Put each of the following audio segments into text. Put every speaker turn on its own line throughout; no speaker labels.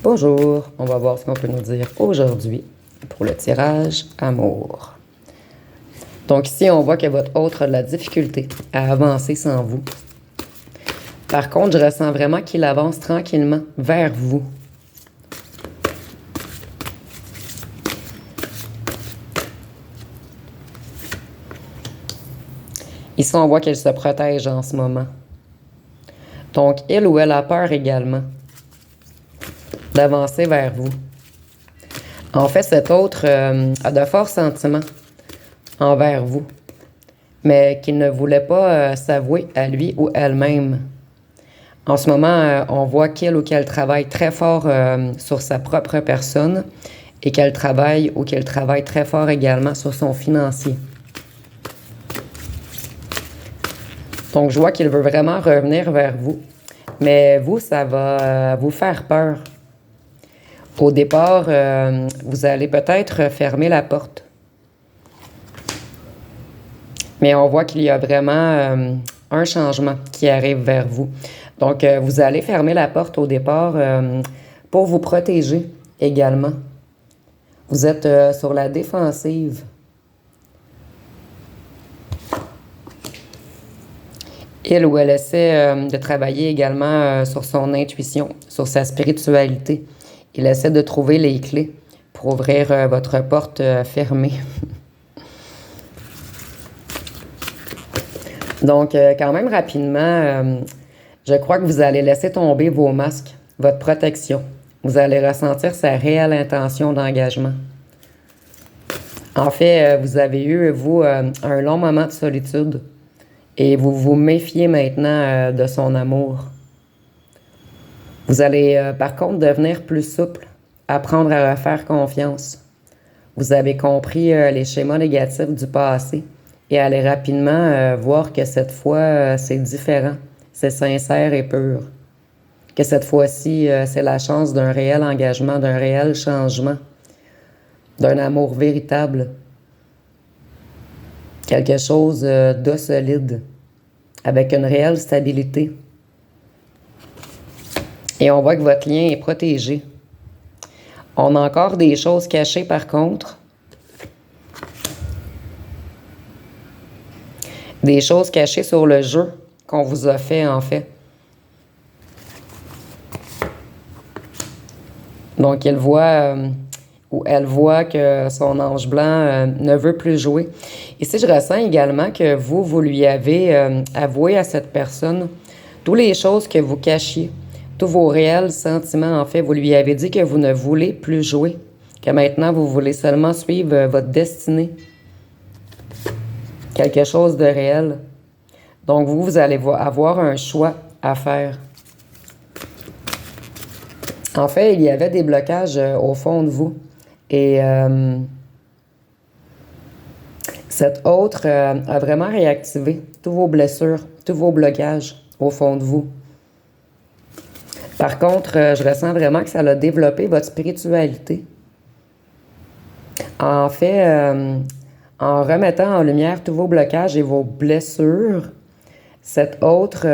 Bonjour, on va voir ce qu'on peut nous dire aujourd'hui pour le tirage amour. Donc ici, on voit que votre autre a de la difficulté à avancer sans vous. Par contre, je ressens vraiment qu'il avance tranquillement vers vous. Ici, on voit qu'elle se protège en ce moment. Donc, il ou elle a peur également d'avancer vers vous. En fait, cet autre a de forts sentiments envers vous, mais qu'il ne voulait pas s'avouer à lui ou elle-même. En ce moment, on voit qu'il ou qu'elle travaille très fort sur sa propre personne et qu'elle travaille ou qu'elle travaille très fort également sur son financier. Donc, je vois qu'il veut vraiment revenir vers vous, mais vous, ça va vous faire peur. Au départ, vous allez peut-être fermer la porte. Mais on voit qu'il y a vraiment un changement qui arrive vers vous. Donc, vous allez fermer la porte au départ pour vous protéger également. Vous êtes sur la défensive. Il ou elle essaie de travailler également sur son intuition, sur sa spiritualité. Il essaie de trouver les clés pour ouvrir votre porte fermée. Donc, quand même rapidement, je crois que vous allez laisser tomber vos masques, votre protection. Vous allez ressentir sa réelle intention d'engagement. En fait, vous avez eu, vous, un long moment de solitude et vous vous méfiez maintenant de son amour. Vous allez, par contre, devenir plus souple, apprendre à refaire confiance. Vous avez compris les schémas négatifs du passé et allez rapidement voir que cette fois, c'est différent, c'est sincère et pur. Que cette fois-ci, c'est la chance d'un réel engagement, d'un réel changement, d'un amour véritable. Quelque chose de solide, avec une réelle stabilité. Et on voit que votre lien est protégé. On a encore des choses cachées par contre. Des choses cachées sur le jeu qu'on vous a fait en fait. Donc il voit ou elle voit que son ange blanc ne veut plus jouer. Ici, je ressens également que vous lui avez avoué à cette personne toutes les choses que vous cachiez, tous vos réels sentiments. En fait, vous lui avez dit que vous ne voulez plus jouer, que maintenant vous voulez seulement suivre votre destinée. Quelque chose de réel. Donc vous allez avoir un choix à faire. En fait, il y avait des blocages au fond de vous. Et cette autre a vraiment réactivé tous vos blessures, tous vos blocages au fond de vous. Par contre, je ressens vraiment que ça a développé votre spiritualité. En fait, en remettant en lumière tous vos blocages et vos blessures, cette autre,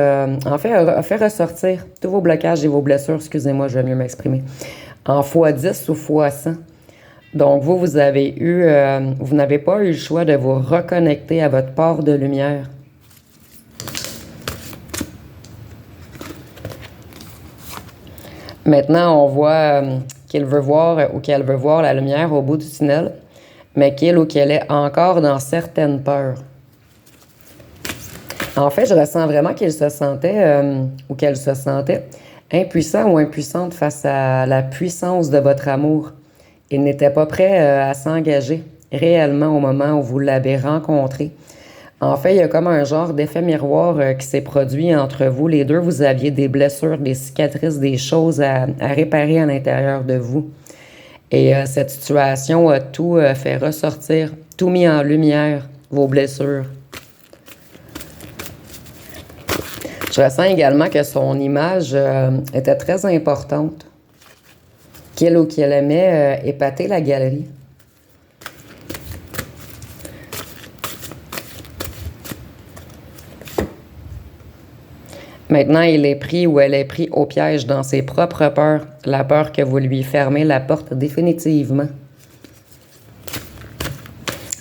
en fait, a fait ressortir tous vos blocages et vos blessures, excusez-moi, je vais mieux m'exprimer, en x10 ou x100. Donc, vous avez eu, vous n'avez pas eu le choix de vous reconnecter à votre part de lumière. Maintenant, on voit qu'il veut voir ou qu'elle veut voir la lumière au bout du tunnel, mais qu'il ou qu'elle est encore dans certaines peurs. En fait, je ressens vraiment qu'il se sentait ou qu'elle se sentait impuissant ou impuissante face à la puissance de votre amour. Il n'était pas prêt à s'engager réellement au moment où vous l'avez rencontré. En fait, il y a comme un genre d'effet miroir qui s'est produit entre vous. Les deux, vous aviez des blessures, des cicatrices, des choses à réparer à l'intérieur de vous. Et cette situation a tout fait ressortir, tout mis en lumière, vos blessures. Je ressens également que son image était très importante. Qu'il ou qu'elle aimait épater la galerie. Maintenant, il est pris ou elle est pris au piège dans ses propres peurs, la peur que vous lui fermez la porte définitivement.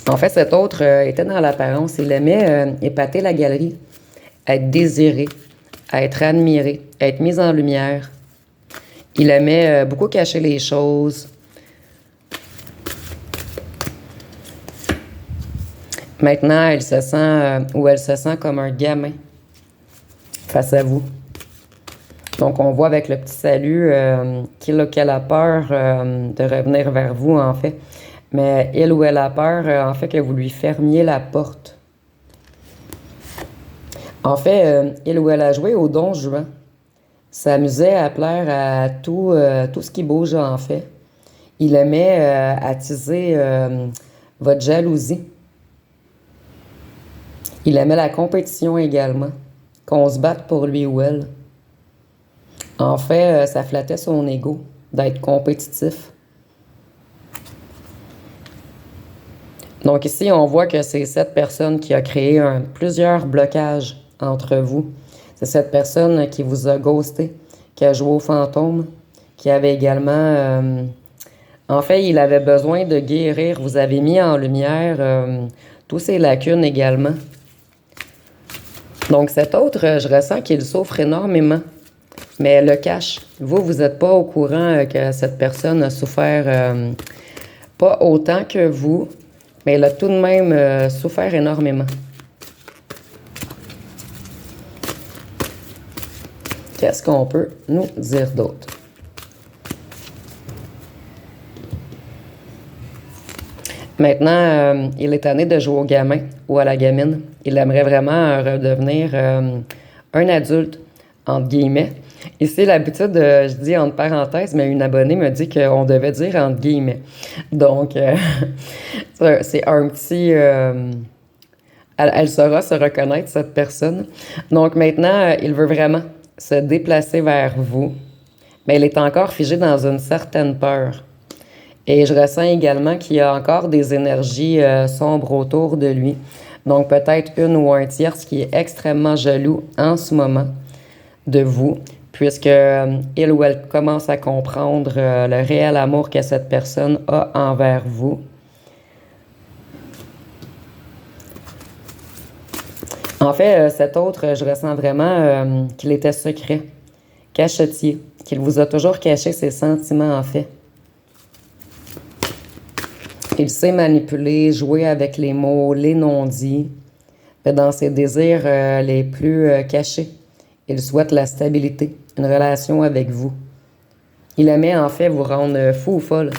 En fait, cet autre était dans l'apparence. Il aimait épater la galerie, être désiré, être admiré, être mis en lumière. Il aimait beaucoup cacher les choses. Maintenant, elle se sent ou elle se sent comme un gamin face à vous. Donc, on voit avec le petit salut qu'elle a peur de revenir vers vous, en fait. Mais il ou elle a peur, en fait, que vous lui fermiez la porte. En fait, il ou elle a joué au Don Juan. S'amusait à plaire à tout ce qui bouge, en fait. Il aimait attiser votre jalousie. Il aimait la compétition également, qu'on se batte pour lui ou elle. En fait, ça flattait son ego d'être compétitif. Donc ici, on voit que c'est cette personne qui a créé plusieurs blocages entre vous. C'est cette personne qui vous a ghosté, qui a joué au fantôme, qui avait également... en fait, il avait besoin de guérir. Vous avez mis en lumière tous ses lacunes également. Donc cet autre, je ressens qu'il souffre énormément, mais elle le cache. Vous n'êtes pas au courant que cette personne a souffert pas autant que vous, mais elle a tout de même souffert énormément. Qu'est-ce qu'on peut nous dire d'autre? Maintenant, il est tanné de jouer au gamin ou à la gamine. Il aimerait vraiment redevenir un adulte, entre guillemets. Ici, l'habitude, je dis entre parenthèses, mais une abonnée me dit qu'on devait dire entre guillemets. Donc, c'est un petit... elle saura se reconnaître, cette personne. Donc maintenant, il veut vraiment se déplacer vers vous, mais il est encore figé dans une certaine peur. Et je ressens également qu'il y a encore des énergies sombres autour de lui. Donc peut-être une ou un tierce qui est extrêmement jaloux en ce moment de vous, puisque il ou elle commence à comprendre le réel amour que cette personne a envers vous. En fait, cet autre, je ressens vraiment qu'il était secret, cachetier, qu'il vous a toujours caché ses sentiments en fait. Il sait manipuler, jouer avec les mots, les non-dits, dans ses désirs les plus cachés. Il souhaite la stabilité, une relation avec vous. Il aimait en fait vous rendre fou ou folle,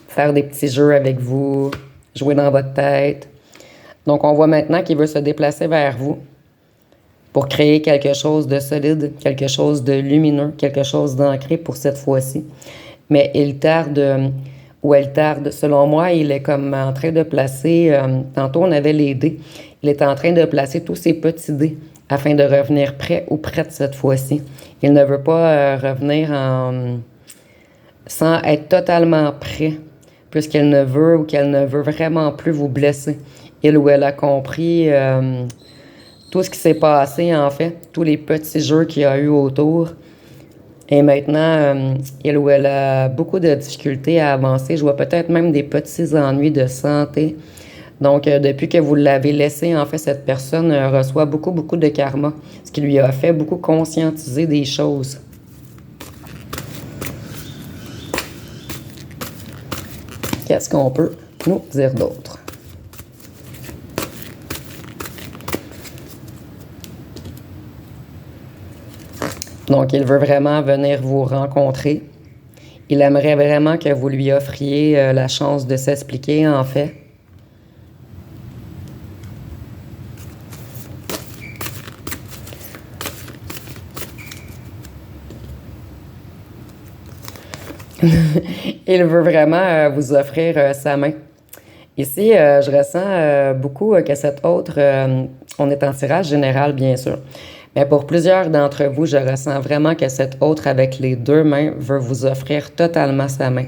faire des petits jeux avec vous, jouer dans votre tête. Donc on voit maintenant qu'il veut se déplacer vers vous pour créer quelque chose de solide, quelque chose de lumineux, quelque chose d'ancré pour cette fois-ci. Mais il tarde... ou elle tarde. Selon moi, il est comme en train de placer, tantôt on avait les dés, il est en train de placer tous ses petits dés afin de revenir prêt ou prête cette fois-ci. Il ne veut pas revenir sans être totalement prêt, puisqu'elle ne veut ou qu'elle ne veut vraiment plus vous blesser. Il ou elle a compris tout ce qui s'est passé en fait, tous les petits jeux qu'il y a eu autour. Et maintenant, il ou elle a beaucoup de difficultés à avancer. Je vois peut-être même des petits ennuis de santé. Donc, depuis que vous l'avez laissé, en fait, cette personne reçoit beaucoup, beaucoup de karma, ce qui lui a fait beaucoup conscientiser des choses. Qu'est-ce qu'on peut nous dire d'autre? Donc, il veut vraiment venir vous rencontrer. Il aimerait vraiment que vous lui offriez la chance de s'expliquer, en fait. Il veut vraiment vous offrir sa main. Ici, je ressens beaucoup que cet autre, on est en tirage général, bien sûr. Mais pour plusieurs d'entre vous, je ressens vraiment que cet autre avec les deux mains veut vous offrir totalement sa main.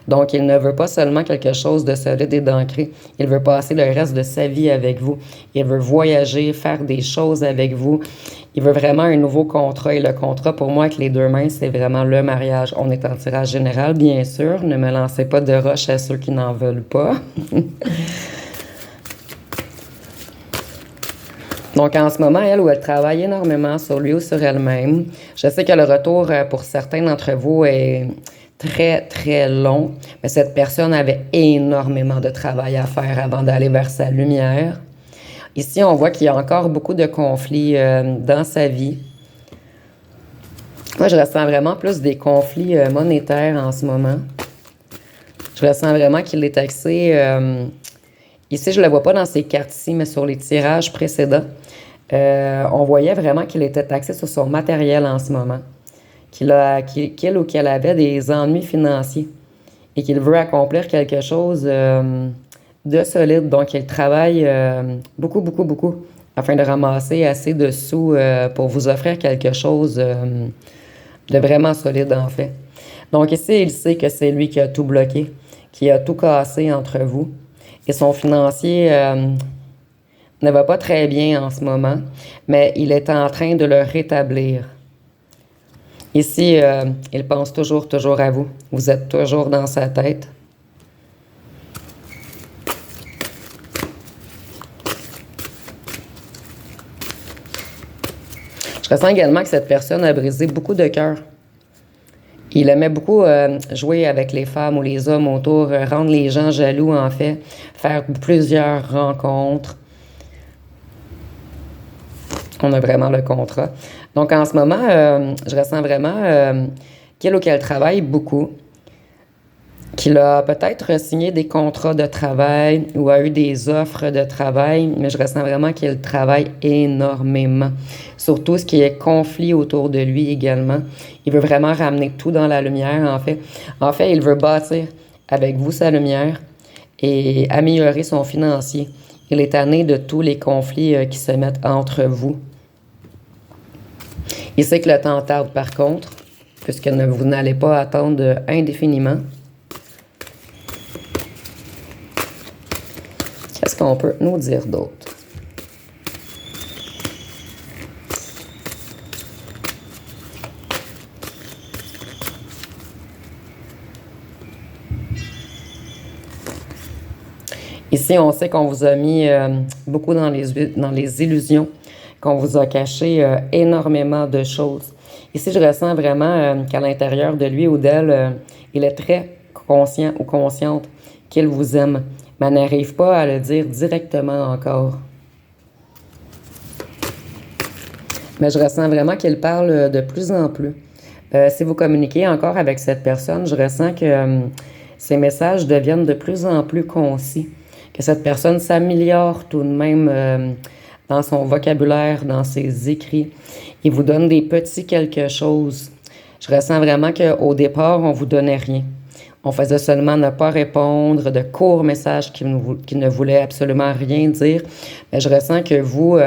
Donc, il ne veut pas seulement quelque chose de solide et d'ancré. Il veut passer le reste de sa vie avec vous. Il veut voyager, faire des choses avec vous. Il veut vraiment un nouveau contrat. Et le contrat, pour moi, avec les deux mains, c'est vraiment le mariage. On est en tirage général, bien sûr. Ne me lancez pas de roche à ceux qui n'en veulent pas. Donc, en ce moment, elle travaille énormément sur lui ou sur elle-même. Je sais que le retour pour certains d'entre vous est très, très long, mais cette personne avait énormément de travail à faire avant d'aller vers sa lumière. Ici, on voit qu'il y a encore beaucoup de conflits dans sa vie. Moi, je ressens vraiment plus des conflits monétaires en ce moment. Je ressens vraiment qu'il est taxé. Ici, je ne le vois pas dans ces cartes-ci, mais sur les tirages précédents, on voyait vraiment qu'il était taxé sur son matériel en ce moment. Qu'il ou qu'elle avait des ennuis financiers et qu'il veut accomplir quelque chose de solide. Donc, il travaille beaucoup, beaucoup, beaucoup afin de ramasser assez de sous pour vous offrir quelque chose de vraiment solide, en fait. Donc, ici, il sait que c'est lui qui a tout bloqué, qui a tout cassé entre vous. Et son financier ne va pas très bien en ce moment, mais il est en train de le rétablir. Ici, il pense toujours à vous. Vous êtes toujours dans sa tête. Je ressens également que cette personne a brisé beaucoup de cœurs. Il aimait beaucoup jouer avec les femmes ou les hommes autour, rendre les gens jaloux, en fait, faire plusieurs rencontres. On a vraiment le contrat. Donc, en ce moment, je ressens vraiment qu'il ou qu'elle travaille beaucoup, qu'il a peut-être signé des contrats de travail ou a eu des offres de travail, mais je ressens vraiment qu'il travaille énormément. Surtout ce qui est conflit autour de lui également. Il veut vraiment ramener tout dans la lumière, en fait. En fait, il veut bâtir avec vous sa lumière et améliorer son financier. Il est tanné de tous les conflits qui se mettent entre vous. Il sait que le temps tarde par contre, puisque vous n'allez pas attendre indéfiniment. Qu'est-ce qu'on peut nous dire d'autre? Ici, on sait qu'on vous a mis beaucoup dans les illusions, qu'on vous a caché énormément de choses. Ici, je ressens vraiment qu'à l'intérieur de lui ou d'elle, il est très conscient ou consciente qu'il vous aime, mais n'arrive pas à le dire directement encore. Mais je ressens vraiment qu'il parle de plus en plus. Si vous communiquez encore avec cette personne, je ressens que ces messages deviennent de plus en plus concis, que cette personne s'améliore tout de même dans son vocabulaire, dans ses écrits. Il vous donne des petits quelque chose. Je ressens vraiment qu'au départ, on ne vous donnait rien. On faisait seulement ne pas répondre, de courts messages qui ne voulaient absolument rien dire. Mais je ressens que vous,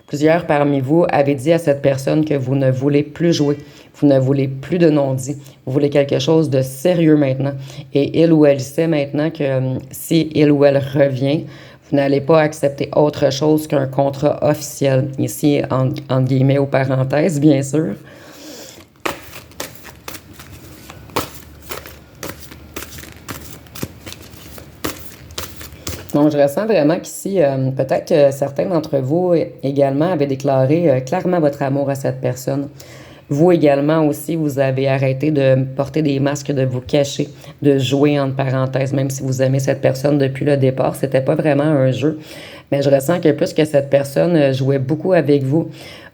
plusieurs parmi vous, avez dit à cette personne que vous ne voulez plus jouer. Vous ne voulez plus de non-dit. Vous voulez quelque chose de sérieux maintenant. Et il ou elle sait maintenant que si il ou elle revient, vous n'allez pas accepter autre chose qu'un contrat officiel. Ici, entre guillemets, aux parenthèses, bien sûr. Donc, je ressens vraiment qu'ici, peut-être que certains d'entre vous également avaient déclaré clairement votre amour à cette personne. Vous également aussi, vous avez arrêté de porter des masques, de vous cacher, de jouer entre parenthèses, même si vous aimez cette personne depuis le départ. C'était pas vraiment un jeu. Mais je ressens que plus que cette personne jouait beaucoup avec vous,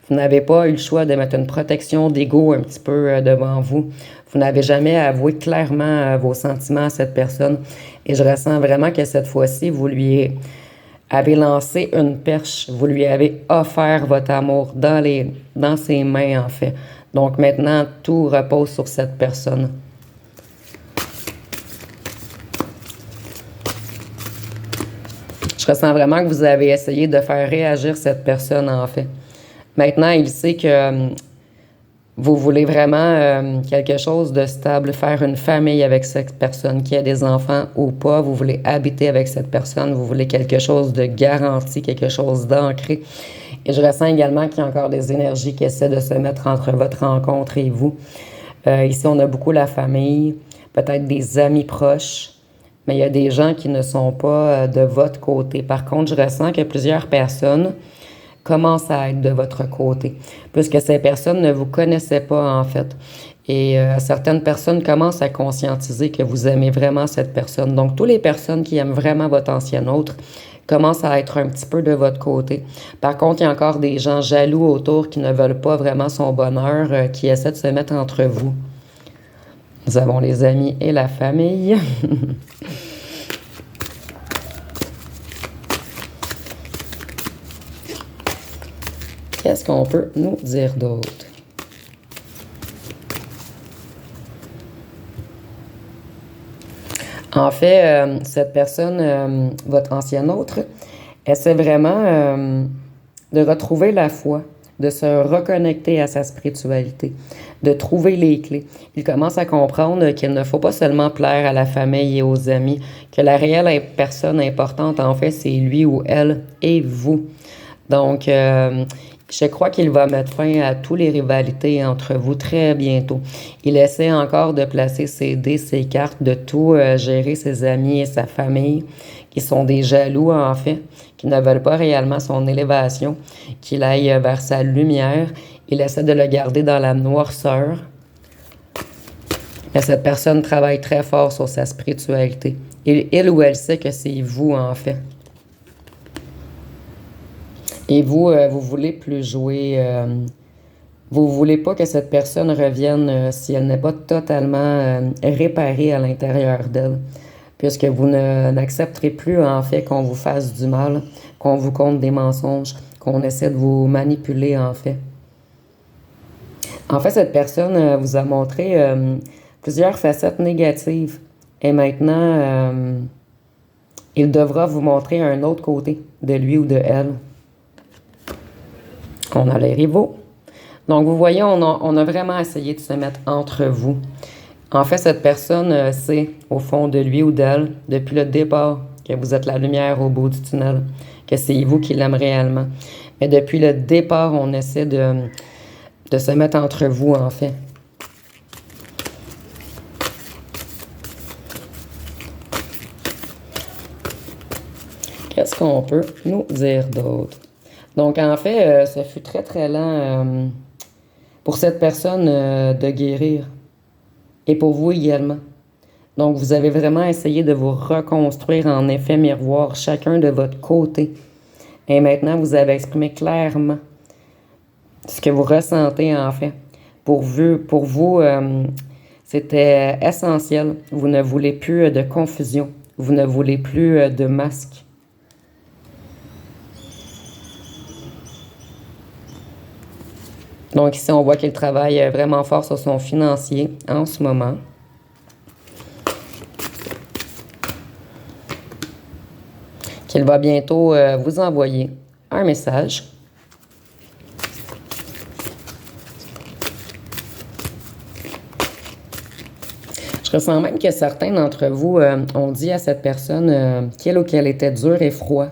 vous n'avez pas eu le choix de mettre une protection d'ego un petit peu devant vous. Vous n'avez jamais avoué clairement vos sentiments à cette personne. Et je ressens vraiment que cette fois-ci, vous lui avez lancé une perche. Vous lui avez offert votre amour dans ses mains, en fait. Donc maintenant, tout repose sur cette personne. Je ressens vraiment que vous avez essayé de faire réagir cette personne, en fait. Maintenant, il sait que Vous voulez vraiment quelque chose de stable, faire une famille avec cette personne qui a des enfants ou pas. Vous voulez habiter avec cette personne. Vous voulez quelque chose de garanti, quelque chose d'ancré. Et je ressens également qu'il y a encore des énergies qui essaient de se mettre entre votre rencontre et vous. Ici, on a beaucoup la famille, peut-être des amis proches, mais il y a des gens qui ne sont pas de votre côté. Par contre, je ressens que plusieurs personnes commencent à être de votre côté, puisque ces personnes ne vous connaissaient pas en fait. Et certaines personnes commencent à conscientiser que vous aimez vraiment cette personne. Donc, toutes les personnes qui aiment vraiment votre ancien autre commencent à être un petit peu de votre côté. Par contre, il y a encore des gens jaloux autour qui ne veulent pas vraiment son bonheur, qui essaient de se mettre entre vous. Nous avons les amis et la famille. Qu'est-ce qu'on peut nous dire d'autre? En fait, cette personne, votre ancien autre, essaie vraiment de retrouver la foi, de se reconnecter à sa spiritualité, de trouver les clés. Il commence à comprendre qu'il ne faut pas seulement plaire à la famille et aux amis, que la réelle personne importante, en fait, c'est lui ou elle et vous. Donc, je crois qu'il va mettre fin à toutes les rivalités entre vous très bientôt. Il essaie encore de placer ses dés, ses cartes, de tout gérer ses amis et sa famille, qui sont des jaloux en fait, qui ne veulent pas réellement son élévation, qu'il aille vers sa lumière. Il essaie de le garder dans la noirceur. Mais cette personne travaille très fort sur sa spiritualité. Il ou elle sait que c'est vous en fait. Et vous, vous voulez plus jouer. Vous voulez pas que cette personne revienne si elle n'est pas totalement réparée à l'intérieur d'elle. Puisque vous n'accepterez plus en fait qu'on vous fasse du mal, qu'on vous conte des mensonges, qu'on essaie de vous manipuler en fait. En fait, cette personne vous a montré plusieurs facettes négatives. Et maintenant, il devra vous montrer un autre côté de lui ou de elle. On a les rivaux. Donc, vous voyez, on a vraiment essayé de se mettre entre vous. En fait, cette personne sait, au fond de lui ou d'elle, depuis le départ, que vous êtes la lumière au bout du tunnel, que c'est vous qui l'aime réellement. Mais depuis le départ, on essaie de se mettre entre vous, en fait. Qu'est-ce qu'on peut nous dire d'autre? Donc, en fait, ce fut très, très lent pour cette personne de guérir. Et pour vous également. Donc, vous avez vraiment essayé de vous reconstruire en effet miroir, chacun de votre côté. Et maintenant, vous avez exprimé clairement ce que vous ressentez en fait. Pour vous, c'était essentiel. Vous ne voulez plus de confusion. Vous ne voulez plus de masque. Donc ici, on voit qu'il travaille vraiment fort sur son financier en ce moment. Qu'il va bientôt vous envoyer un message. Je ressens même que certains d'entre vous ont dit à cette personne qu'il ou qu'elle était dur et froid.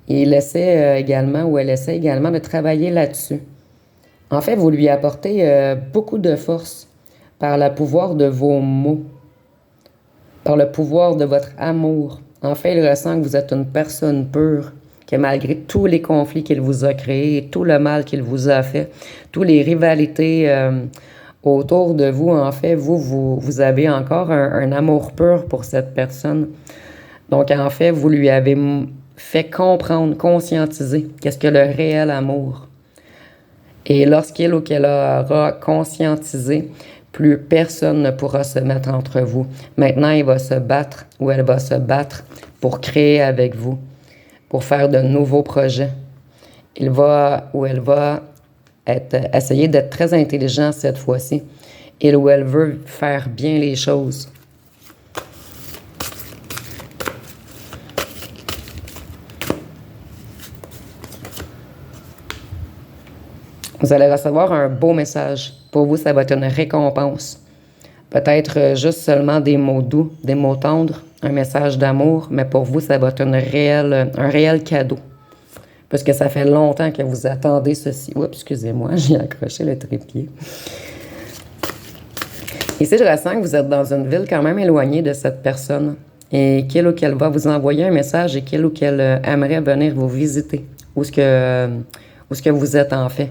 Et il essaie également, ou elle essaie également de travailler là-dessus. En fait, vous lui apportez beaucoup de force par le pouvoir de vos mots, par le pouvoir de votre amour. En fait, il ressent que vous êtes une personne pure, que malgré tous les conflits qu'il vous a créés, tout le mal qu'il vous a fait, toutes les rivalités autour de vous, en fait, vous avez encore un amour pur pour cette personne. Donc, en fait, vous lui avez fait comprendre, conscientiser qu'est-ce que le réel amour. Et lorsqu'il ou qu'elle aura conscientisé, plus personne ne pourra se mettre entre vous. Maintenant, il va se battre ou elle va se battre pour créer avec vous, pour faire de nouveaux projets. Il va ou elle va essayer d'être très intelligent cette fois-ci. Il ou elle veut faire bien les choses. Vous allez recevoir un beau message Pour vous, ça va être une récompense. Peut-être juste seulement des mots doux, des mots tendres, un message d'amour, mais pour vous, ça va être un réel cadeau. Parce que ça fait longtemps que vous attendez ceci. Oups, excusez-moi, j'ai accroché le trépied. Ici, je ressens que vous êtes dans une ville quand même éloignée de cette personne et qu'il ou qu'elle va vous envoyer un message et qu'il ou qu'elle aimerait venir vous visiter. Où est-ce que vous êtes en fait.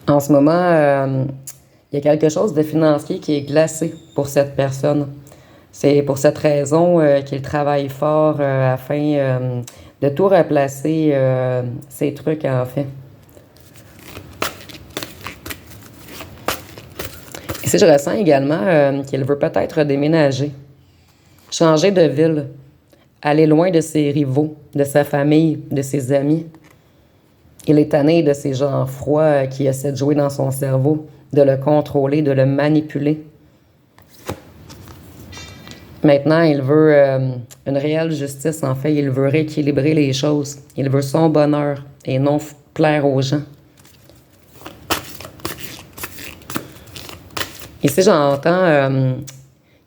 En ce moment, il y a quelque chose de financier qui est glacé pour cette personne. C'est pour cette raison qu'il travaille fort afin de tout replacer ses trucs en fait. Ici, je ressens également qu'il veut peut-être déménager, changer de ville, aller loin de ses rivaux, de sa famille, de ses amis. Il est tanné de ces gens froids qui essaient de jouer dans son cerveau, de le contrôler, de le manipuler. Maintenant, il veut une réelle justice, en fait. Il veut rééquilibrer les choses. Il veut son bonheur et non plaire aux gens. Ici, j'entends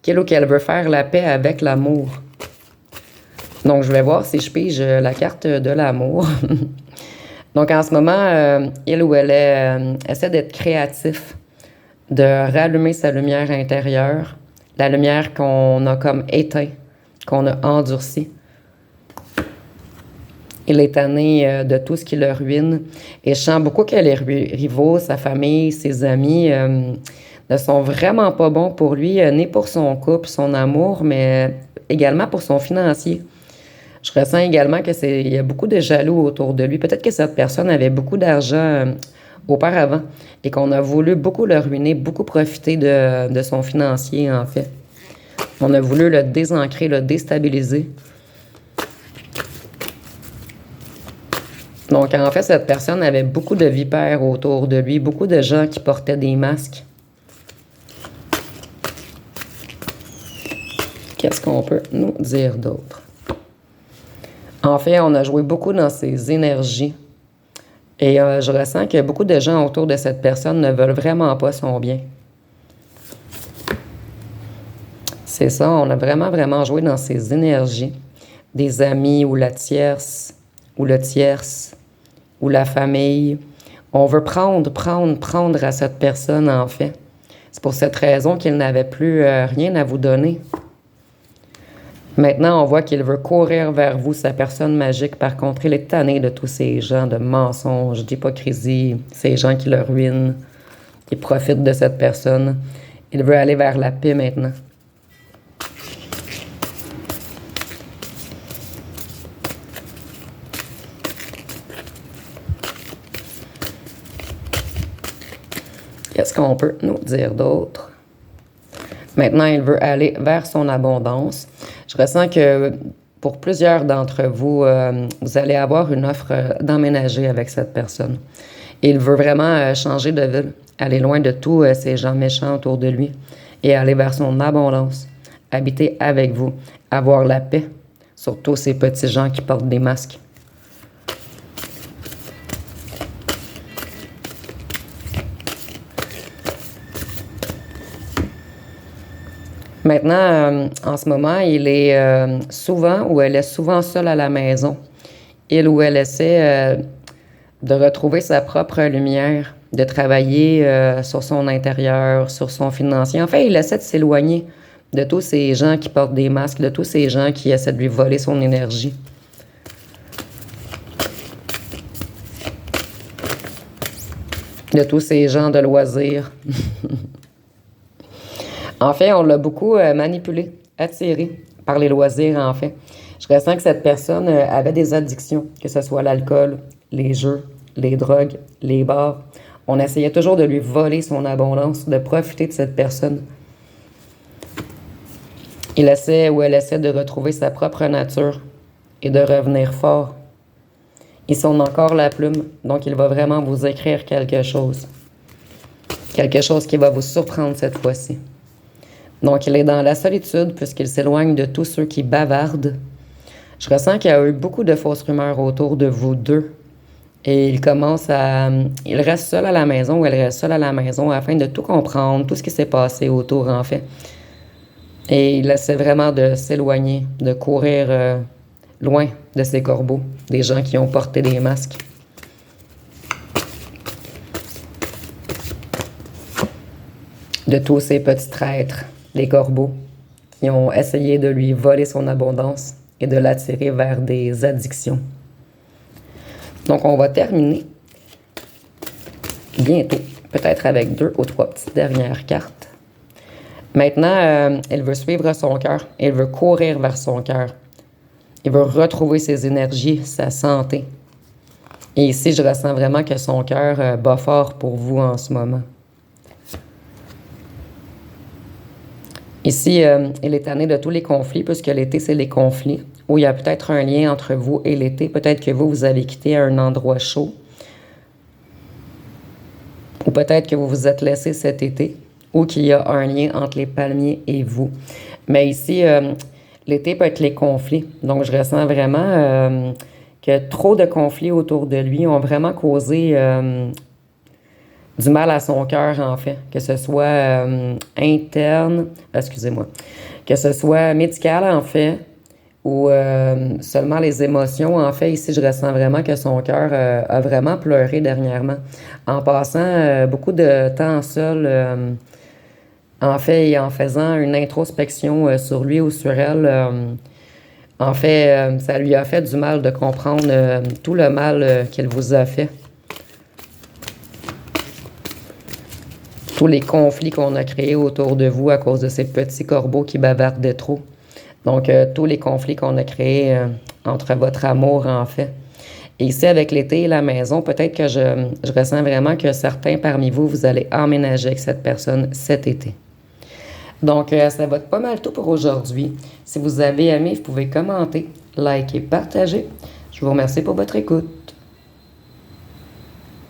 qu'il ou qu'elle veut faire la paix avec l'amour. Donc, je vais voir si je pige la carte de l'amour. Donc, en ce moment, il ou elle essaie d'être créatif, de rallumer sa lumière intérieure, la lumière qu'on a comme éteint, qu'on a endurci. Il est tanné de tout ce qui le ruine. Et je sens beaucoup que les rivaux, sa famille, ses amis ne sont vraiment pas bons pour lui, ni pour son couple, son amour, mais également pour son financier. Je ressens également qu'il y a beaucoup de jaloux autour de lui. Peut-être que cette personne avait beaucoup d'argent auparavant et qu'on a voulu beaucoup le ruiner, beaucoup profiter de son financier, en fait. On a voulu le désancrer, le déstabiliser. Donc, en fait, cette personne avait beaucoup de vipères autour de lui, beaucoup de gens qui portaient des masques. Qu'est-ce qu'on peut nous dire d'autre? En fait, on a joué beaucoup dans ses énergies. Et je ressens que beaucoup de gens autour de cette personne ne veulent vraiment pas son bien. C'est ça, on a vraiment joué dans ses énergies. Des amis ou la tierce, ou le tierce, ou la famille. On veut prendre à cette personne, en fait. C'est pour cette raison qu'il n'avait plus rien à vous donner. Maintenant, on voit qu'il veut courir vers vous, sa personne magique. Par contre, il est tanné de tous ces gens de mensonges, d'hypocrisie, ces gens qui le ruinent, qui profitent de cette personne. Il veut aller vers la paix maintenant. Qu'est-ce qu'on peut nous dire d'autre? Maintenant, il veut aller vers son abondance. Je ressens que pour plusieurs d'entre vous, vous allez avoir une offre d'emménager avec cette personne. Il veut vraiment changer de ville, aller loin de tous ces gens méchants autour de lui et aller vers son abondance, habiter avec vous, avoir la paix sur tous ces petits gens qui portent des masques. Maintenant, en ce moment, il est souvent ou elle est souvent seule à la maison. Il ou elle essaie de retrouver sa propre lumière, de travailler sur son intérieur, sur son financier. En fait, il essaie de s'éloigner de tous ces gens qui portent des masques, de tous ces gens qui essaient de lui voler son énergie. De tous ces gens de loisirs. En fait, on l'a beaucoup manipulé, attiré par les loisirs, en fait. Je ressens que cette personne avait des addictions, que ce soit l'alcool, les jeux, les drogues, les bars. On essayait toujours de lui voler son abondance, de profiter de cette personne. Il essaie ou elle essaie de retrouver sa propre nature et de revenir fort. Ils sont encore la plume, donc il va vraiment vous écrire quelque chose. Quelque chose qui va vous surprendre cette fois-ci. Donc, il est dans la solitude puisqu'il s'éloigne de tous ceux qui bavardent, Je ressens qu'il y a eu beaucoup de fausses rumeurs autour de vous deux. Et il reste seul à la maison ou elle reste seule à la maison afin de tout comprendre, tout ce qui s'est passé autour en fait. Et il essaie vraiment de s'éloigner, de courir loin de ces corbeaux, des gens qui ont porté des masques. De tous ces petits traîtres, les corbeaux, qui ont essayé de lui voler son abondance et de l'attirer vers des addictions. Donc, on va terminer bientôt, peut-être avec 2 ou 3 petites dernières cartes. Maintenant, elle veut suivre son cœur, elle veut courir vers son cœur. Elle veut retrouver ses énergies, sa santé. Et ici, je ressens vraiment que son cœur bat fort pour vous en ce moment. Ici, elle est tannée de tous les conflits, puisque l'été, c'est les conflits, où il y a peut-être un lien entre vous et l'été. Peut-être que vous avez quitté un endroit chaud. Ou peut-être que vous vous êtes laissé cet été, ou qu'il y a un lien entre les palmiers et vous. Mais ici, l'été peut être les conflits. Donc, je ressens vraiment que trop de conflits autour de lui ont vraiment causé du mal à son cœur, en fait. Que ce soit interne, excusez-moi, que ce soit médical, en fait, ou seulement les émotions. En fait, ici, je ressens vraiment que son cœur a vraiment pleuré dernièrement. En passant beaucoup de temps seul, en fait, et en faisant une introspection sur lui ou sur elle, en fait, ça lui a fait du mal de comprendre tout le mal qu'elle vous a fait. Tous les conflits qu'on a créés autour de vous à cause de ces petits corbeaux qui bavardaient trop. Donc, tous les conflits qu'on a créés entre votre amour, en fait. Et ici, avec l'été et la maison, peut-être que je ressens vraiment que certains parmi vous, vous allez emménager avec cette personne cet été. Donc, ça va être pas mal tout pour aujourd'hui. Si vous avez aimé, vous pouvez commenter, liker, partager. Je vous remercie pour votre écoute.